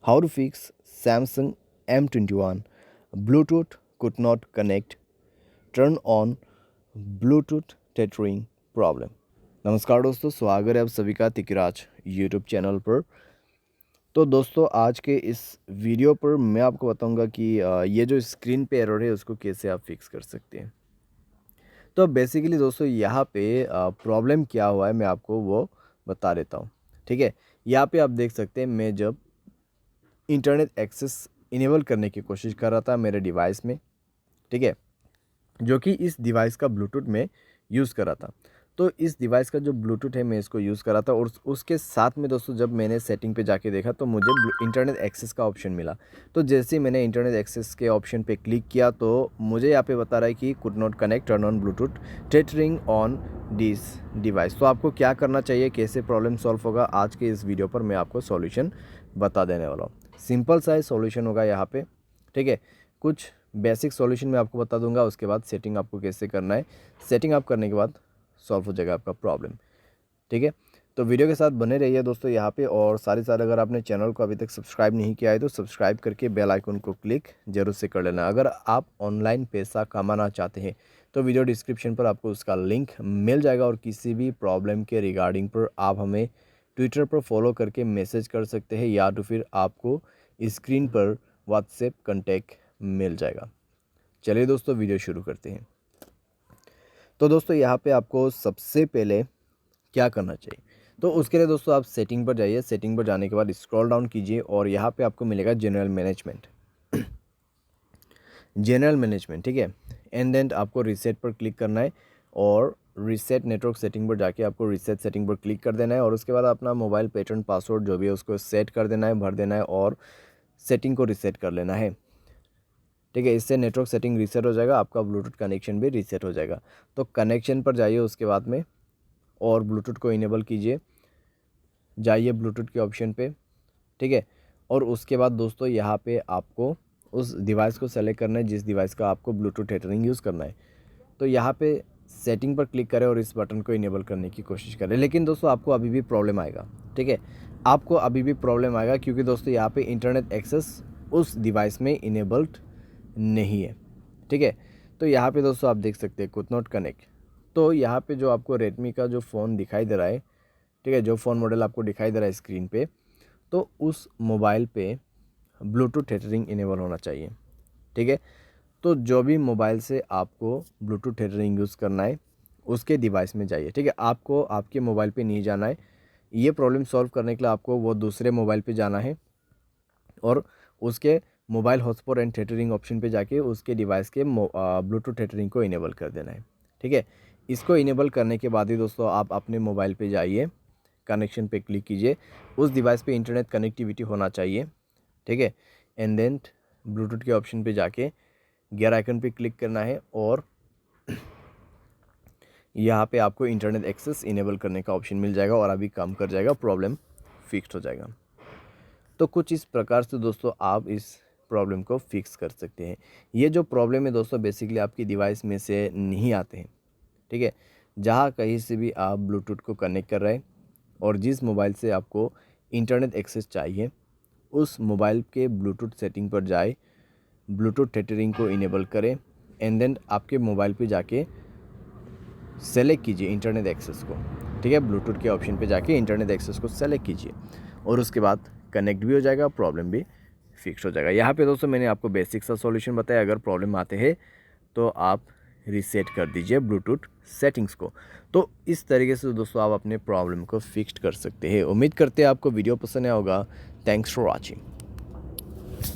How to fix Samsung M21 Bluetooth could not connect, turn on Bluetooth tethering problem। नमस्कार दोस्तों, स्वागत है आप सभी का तिकराज यूट्यूब चैनल पर। तो दोस्तों आज के इस वीडियो पर मैं आपको बताऊंगा कि ये जो स्क्रीन पे एरर है उसको कैसे आप फिक्स कर सकते हैं। तो बेसिकली दोस्तों यहाँ पे प्रॉब्लम क्या हुआ है मैं आपको वो बता देता हूँ। ठीक है, यहाँ पे आप देख सकते हैं मैं जब इंटरनेट एक्सेस इनेबल करने की कोशिश कर रहा था मेरे डिवाइस में, ठीक है, जो कि इस डिवाइस का ब्लूटूथ में यूज़ कर रहा था। तो इस डिवाइस का जो ब्लूटूथ है मैं इसको यूज़ कर रहा था और उसके साथ में दोस्तों जब मैंने सेटिंग पे जाके देखा तो मुझे इंटरनेट एक्सेस का ऑप्शन मिला। तो जैसे ही मैंने इंटरनेट एक्सेस के ऑप्शन पे क्लिक किया तो मुझे यहाँ पे बता रहा है कि could not connect, turn on Bluetooth tethering on this device. तो आपको क्या करना चाहिए, कैसे प्रॉब्लम सॉल्व होगा, आज के इस वीडियो पर मैं आपको सॉल्यूशन बता देने वाला हूँ। सिंपल सा सॉल्यूशन होगा यहाँ पे, ठीक है। कुछ बेसिक सॉल्यूशन मैं आपको बता दूंगा, उसके बाद सेटिंग आपको कैसे करना है। सेटिंग आप करने के बाद सॉल्व हो जाएगा आपका प्रॉब्लम, ठीक है। तो वीडियो के साथ बने रहिए दोस्तों यहाँ पे। और साथ अगर आपने चैनल को अभी तक सब्सक्राइब नहीं किया है तो सब्सक्राइब करके बेल आइकन को क्लिक जरूर से कर लेना। अगर आप ऑनलाइन पैसा कमाना चाहते हैं तो वीडियो डिस्क्रिप्शन पर आपको उसका लिंक मिल जाएगा और किसी भी प्रॉब्लम के रिगार्डिंग पर आप हमें ट्विटर पर फॉलो करके मैसेज कर सकते हैं या तो फिर आपको स्क्रीन पर व्हाट्सएप कॉन्टैक्ट मिल जाएगा। चलिए दोस्तों वीडियो शुरू करते हैं। तो दोस्तों यहाँ पे आपको सबसे पहले क्या करना चाहिए, तो उसके लिए दोस्तों आप सेटिंग पर जाइए। सेटिंग पर जाने के बाद स्क्रॉल डाउन कीजिए और यहाँ पे आपको मिलेगा जनरल मैनेजमेंट। जनरल मैनेजमेंट, ठीक है। एंड देन आपको रीसेट पर क्लिक करना है और रीसेट नेटवर्क सेटिंग पर जाके आपको रीसेट सेटिंग पर क्लिक कर देना है और उसके बाद अपना मोबाइल पैटर्न पासवर्ड जो भी है उसको सेट कर देना है, भर देना है और सेटिंग को रीसेट कर लेना है, ठीक है। इससे नेटवर्क सेटिंग रीसेट हो जाएगा, आपका ब्लूटूथ कनेक्शन भी रीसेट हो जाएगा। तो कनेक्शन पर जाइए उसके बाद में और ब्लूटूथ को इनेबल कीजिए, जाइए ब्लूटूथ के ऑप्शन पे, ठीक है। और उसके बाद दोस्तों यहाँ पे आपको उस डिवाइस को सेलेक्ट करना है जिस डिवाइस का आपको ब्लूटूथ टेथरिंग यूज़ करना है। तो यहाँ पे सेटिंग पर क्लिक करें और इस बटन को इनेबल करने की कोशिश करें। लेकिन दोस्तों आपको अभी भी प्रॉब्लम आएगा, ठीक है, आपको अभी भी प्रॉब्लम आएगा क्योंकि दोस्तों यहाँ पे इंटरनेट एक्सेस उस डिवाइस में इनेबल्ड नहीं है, ठीक है। तो यहाँ पे दोस्तों आप देख सकते हैं कुड नॉट कनेक्ट। तो यहाँ पे जो आपको रेडमी का जो फ़ोन दिखाई दे रहा है, ठीक है, जो फ़ोन मॉडल आपको दिखाई दे रहा है स्क्रीन पे, तो उस मोबाइल पे ब्लूटूथ टेथरिंग इनेबल होना चाहिए, ठीक है। तो जो भी मोबाइल से आपको ब्लूटूथ टेथरिंग यूज़ करना है उसके डिवाइस में जाइए, ठीक है। आपको आपके मोबाइल पे नहीं जाना है। ये प्रॉब्लम सॉल्व करने के लिए आपको वो दूसरे मोबाइल पे जाना है और उसके mobile hotspot and tethering option पे जाके उसके डिवाइस के ब्लूटूथ टेथरिंग को इनेबल कर देना है, ठीक है। इसको इनेबल करने के बाद ही दोस्तों आप अपने मोबाइल पे जाइए, कनेक्शन पे क्लिक कीजिए, उस डिवाइस पे इंटरनेट कनेक्टिविटी होना चाहिए, ठीक है। एंड देन ब्लूटूथ के ऑप्शन पे जाके गियर आइकन पे क्लिक करना है और यहाँ पे आपको इंटरनेट एक्सेस इनेबल करने का ऑप्शन मिल जाएगा और अभी काम कर जाएगा, प्रॉब्लम फिक्स हो जाएगा। तो कुछ इस प्रकार से दोस्तों आप इस प्रॉब्लम को फिक्स कर सकते हैं। ये जो प्रॉब्लम है दोस्तों बेसिकली आपकी डिवाइस में से नहीं आते हैं, ठीक है। जहाँ कहीं से भी आप ब्लूटूथ को कनेक्ट कर रहे हैं और जिस मोबाइल से आपको इंटरनेट एक्सेस चाहिए उस मोबाइल के ब्लूटूथ सेटिंग पर जाए, ब्लूटूथ टेथरिंग को इनेबल करें एंड देन आपके मोबाइल पे जाके सेलेक्ट कीजिए इंटरनेट एक्सेस को, ठीक है। ब्लूटूथ के ऑप्शन पे जाके इंटरनेट एक्सेस को सेलेक्ट कीजिए और उसके बाद कनेक्ट भी हो जाएगा, प्रॉब्लम भी फिक्स हो जाएगा। यहाँ पे दोस्तों मैंने आपको बेसिक सा सॉल्यूशन बताया। अगर प्रॉब्लम आते हैं तो आप रीसेट कर दीजिए ब्लूटूथ सेटिंग्स को। तो इस तरीके से दोस्तों आप अपने प्रॉब्लम को फिक्स कर सकते हैं। उम्मीद करते हैं आपको वीडियो पसंद आया होगा। Thanks for watching.